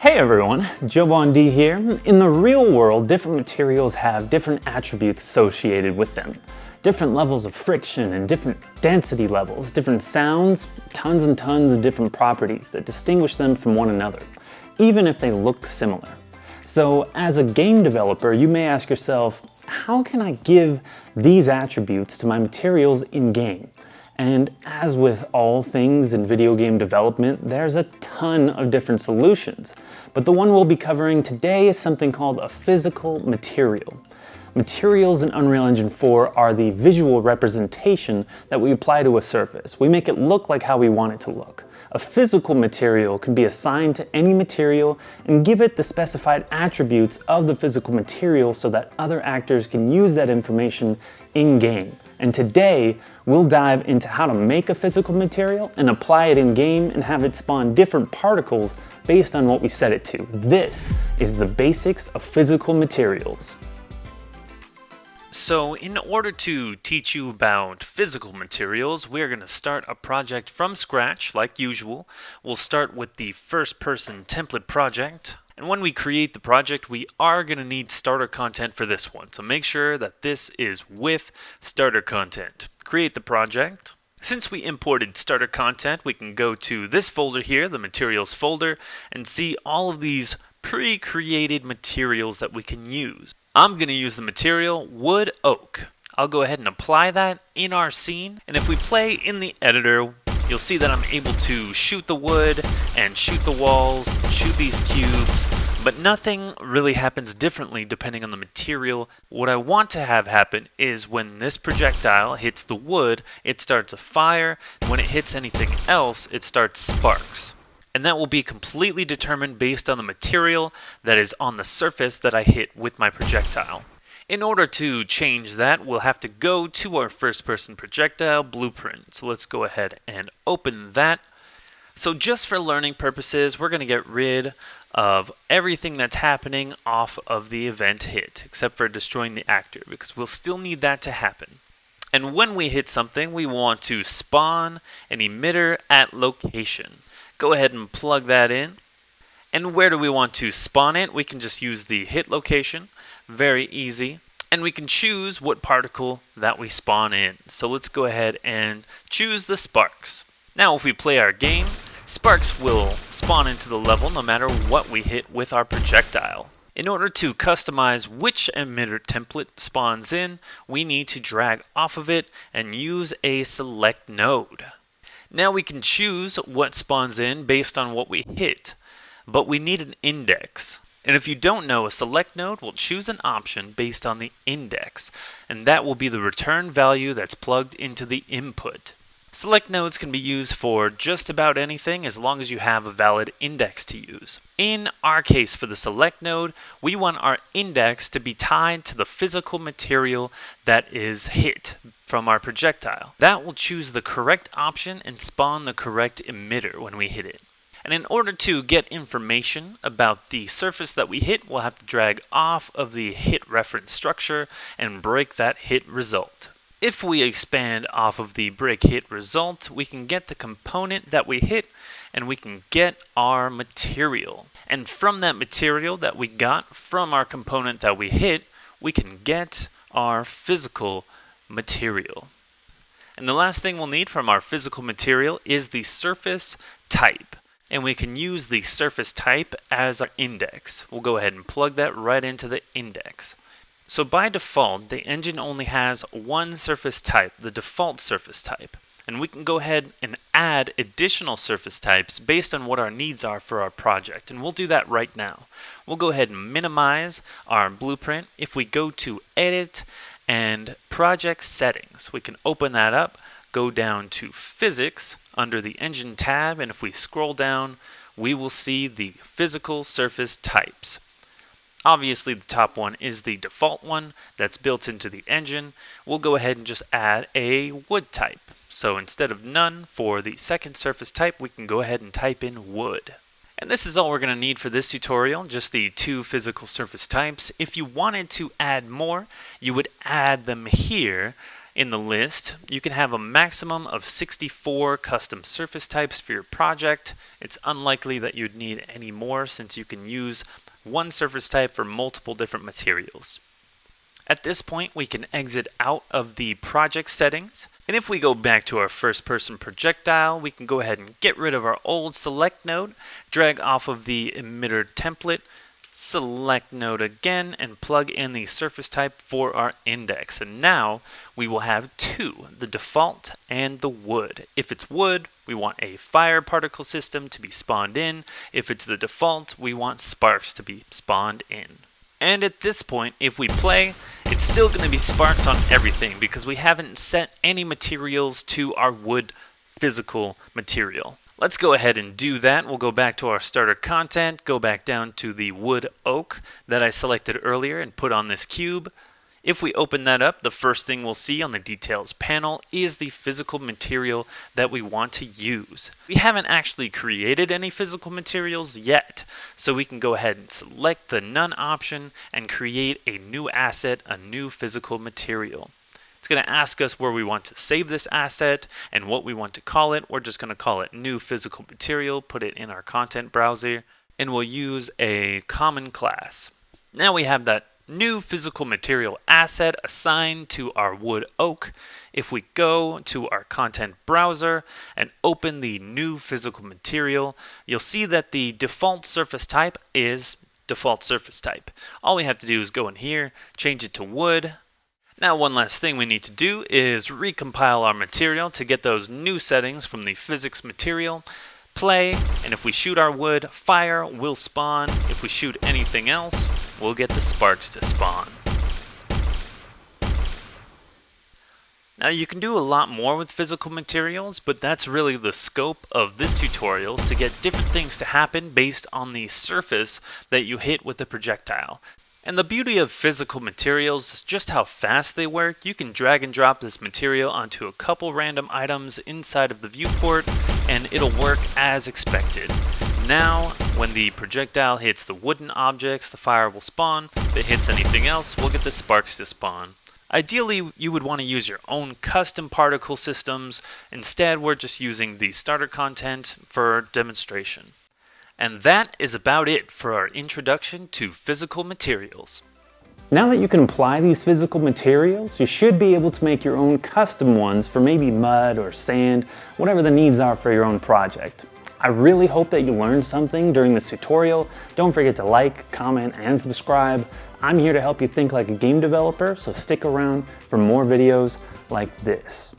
Hey everyone, Joe D here. In the real world, different materials have different attributes associated with them. Different levels of friction and different density levels, different sounds, tons and tons of different properties that distinguish them from one another, even if they look similar. So as a game developer, you may ask yourself, how can I give these attributes to my materials in-game? And as with all things in video game development, there's a ton of different solutions. But the one we'll be covering today is something called a physical material. Materials in Unreal Engine 4 are the visual representation that we apply to a surface. We make it look like how we want it to look. A physical material can be assigned to any material and give it the specified attributes of the physical material so that other actors can use that information in-game. And today, we'll dive into how to make a physical material and apply it in-game and have it spawn different particles based on what we set it to. This is the basics of physical materials. So in order to teach you about physical materials, we're going to start a project from scratch like usual. We'll start with the first person template project. And when we create the project, we are going to need starter content for this one. So make sure that this is with starter content. Create the project. Since we imported starter content, we can go to this folder here, the materials folder, and see all of these pre-created materials that we can use. I'm going to use the material wood oak. I'll go ahead and apply that in our scene. And if we play in the editor, you'll see that I'm able to shoot the wood and shoot the walls, shoot these cubes, but nothing really happens differently depending on the material. What I want to have happen is when this projectile hits the wood, it starts a fire. When it hits anything else, it starts sparks. And that will be completely determined based on the material that is on the surface that I hit with my projectile. In order to change that, we'll have to go to our first-person projectile blueprint. So let's go ahead and open that. So just for learning purposes, we're going to get rid of everything that's happening off of the event hit, except for destroying the actor, because we'll still need that to happen. And when we hit something, we want to spawn an emitter at location. Go ahead and plug that in. And where do we want to spawn it? We can just use the hit location. Very easy. And we can choose what particle that we spawn in. So let's go ahead and choose the sparks. Now if we play our game, sparks will spawn into the level no matter what we hit with our projectile. In order to customize which emitter template spawns in, we need to drag off of it and use a select node. Now we can choose what spawns in based on what we hit, but we need an index. And if you don't know, a select node will choose an option based on the index, and that will be the return value that's plugged into the input. Select nodes can be used for just about anything as long as you have a valid index to use. In our case for the select node, we want our index to be tied to the physical material that is hit from our projectile. That will choose the correct option and spawn the correct emitter when we hit it. And in order to get information about the surface that we hit, we'll have to drag off of the hit reference structure and break that hit result. If we expand off of the break hit result, we can get the component that we hit and we can get our material. And from that material that we got from our component that we hit, we can get our physical material. And the last thing we'll need from our physical material is the surface type. And we can use the surface type as our index. We'll go ahead and plug that right into the index. So by default, the engine only has one surface type, the default surface type. And we can go ahead and add additional surface types based on what our needs are for our project. And we'll do that right now. We'll go ahead and minimize our blueprint. If we go to Edit and Project Settings, we can open that up, go down to Physics under the Engine tab, and if we scroll down, we will see the physical surface types. Obviously, the top one is the default one that's built into the engine. We'll go ahead and just add a wood type. So instead of none for the second surface type, we can go ahead and type in wood. And this is all we're going to need for this tutorial, just the two physical surface types. If you wanted to add more, you would add them here In the list, you can have a maximum of 64 custom surface types for your project. It's unlikely that you'd need any more since you can use one surface type for multiple different materials. At this point, we can exit out of the project settings. And if we go back to our first person projectile, we can go ahead and get rid of our old select node, drag off of the emitter template, select node again, and plug in the surface type for our index. And now we will have two, the default and the wood. If it's wood, we want a fire particle system to be spawned in. If it's the default, we want sparks to be spawned in. And at this point, if we play, it's still going to be sparks on everything because we haven't set any materials to our wood physical material. Let's go ahead and do that. We'll go back to our starter content, go back down to the wood oak that I selected earlier and put on this cube. If we open that up, the first thing we'll see on the details panel is the physical material that we want to use. We haven't actually created any physical materials yet, so we can go ahead and select the none option and create a new asset, a new physical material. It's going to ask us where we want to save this asset and what we want to call it. We're just going to call it new physical material, put it in our content browser, and we'll use a common class. Now we have that new physical material asset assigned to our wood oak. If we go to our content browser and open the new physical material, you'll see that the default surface type is default surface type. All we have to do is go in here, change it to wood. Now one last thing we need to do is recompile our material to get those new settings from the physics material. Play, and if we shoot our wood, fire will spawn. If we shoot anything else, we'll get the sparks to spawn. Now you can do a lot more with physical materials, but that's really the scope of this tutorial, is to get different things to happen based on the surface that you hit with the projectile. And the beauty of physical materials is just how fast they work. You can drag and drop this material onto a couple random items inside of the viewport, and it'll work as expected. Now, when the projectile hits the wooden objects, the fire will spawn. If it hits anything else, we'll get the sparks to spawn. Ideally, you would want to use your own custom particle systems. Instead, we're just using the starter content for demonstration. And that is about it for our introduction to physical materials. Now that you can apply these physical materials, you should be able to make your own custom ones for maybe mud or sand, whatever the needs are for your own project. I really hope that you learned something during this tutorial. Don't forget to like, comment, and subscribe. I'm here to help you think like a game developer, so stick around for more videos like this.